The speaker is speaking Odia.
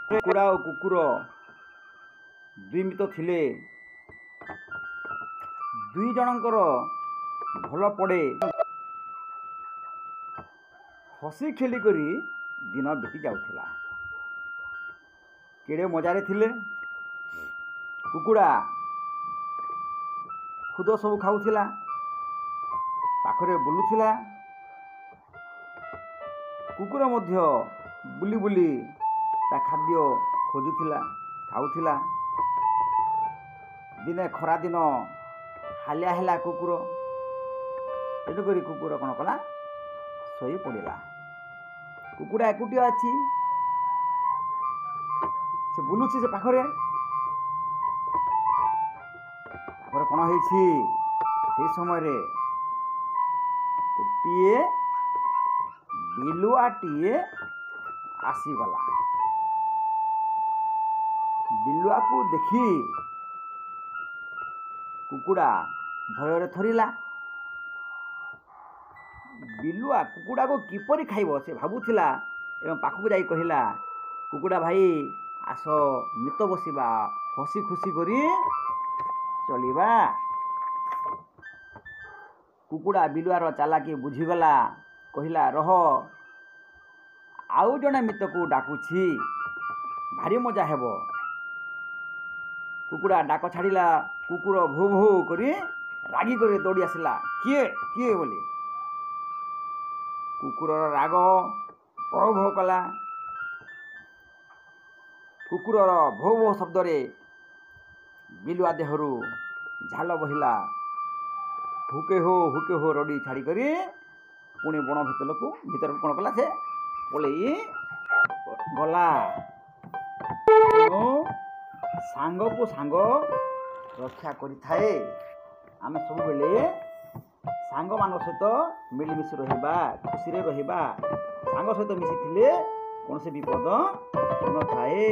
କୁକୁଡ଼ା ଓ କୁକୁର ଦୁଇ ମିତ୍ର ଥିଲେ। ଦୁଇ ଜଣଙ୍କର ଭଲ ପଡ଼େ। ହସି ଖେଳି କରି ଦିନ ବିତି ଯାଉଥିଲା। କେଡ଼େ ମଜାରେ ଥିଲେ। କୁକୁଡ଼ା ଖୁଦ ସବୁ ଖାଉଥିଲା, ପାଖରେ ବୁଲୁଥିଲା। କୁକୁର ମଧ୍ୟ ବୁଲି ବୁଲି ତା ଖାଦ୍ୟ ଖୋଜୁଥିଲା, ଖାଉଥିଲା। ଦିନେ ଖରାଦିନ ହାଲିଆ ହେଲା କୁକୁର। ତେଣୁକରି କୁକୁର କ'ଣ କଲା, ଶୋଇ ପଡ଼ିଲା। କୁକୁଡ଼ା ଏକୁଟିଆ ଅଛି, ସେ ବୁଲୁଛି ସେ ପାଖରେ। ତାପରେ କ'ଣ ହେଇଛି, ସେଇ ସମୟରେ ଗୋଟିଏ ବିଲୁଆଟିଏ ଆସିଗଲା। ବିଲୁଆକୁ ଦେଖି କୁକୁଡ଼ା ଭୟରେ ଥରିଲା। ବିଲୁଆ କୁକୁଡ଼ାକୁ କିପରି ଖାଇବ ସେ ଭାବୁଥିଲା ଏବଂ ପାଖକୁ ଯାଇ କହିଲା, କୁକୁଡ଼ା ଭାଇ ଆସ ମିତ ବସିବା, ହସି ଖୁସି କରି ଚଳିବା। କୁକୁଡ଼ା ବିଲୁଆର ଚାଲାକି ବୁଝିଗଲା। କହିଲା, ରହ ଆଉ ଜଣେ ମିତକୁ ଡାକୁଛି, ଭାରି ମଜା ହେବ। କୁକୁଡ଼ା ଡାକ ଛାଡ଼ିଲା। କୁକୁର ଭୋ ଭୋ କରି ରାଗିକରି ଦୌଡ଼ି ଆସିଲା। କିଏ କିଏ ବୋଲି। କୁକୁରର ରାଗ ଭୋ ଭୋ କଲା। କୁକୁରର ଭୋ ଭୋ ଶବ୍ଦରେ ବିଲୁଆ ଦେହରୁ ଝାଳ ବହିଲା। ହୁକେ ହୋ ରଡ଼ି ଛାଡ଼ିକରି ପୁଣି ବଣ ଭିତରକୁ କ'ଣ କଲା, ସେ ପଳେଇ ଗଲା। ତେଣୁ ସାଙ୍ଗକୁ ସାଙ୍ଗ ରକ୍ଷା କରିଥାଏ। ଆମେ ସବୁବେଳେ ସାଙ୍ଗମାନଙ୍କ ସହିତ ମିଳିମିଶି ରହିବା, ଖୁସିରେ ରହିବା। ସାଙ୍ଗ ସହିତ ମିଶିଥିଲେ କୌଣସି ବିପଦ ନଥାଏ।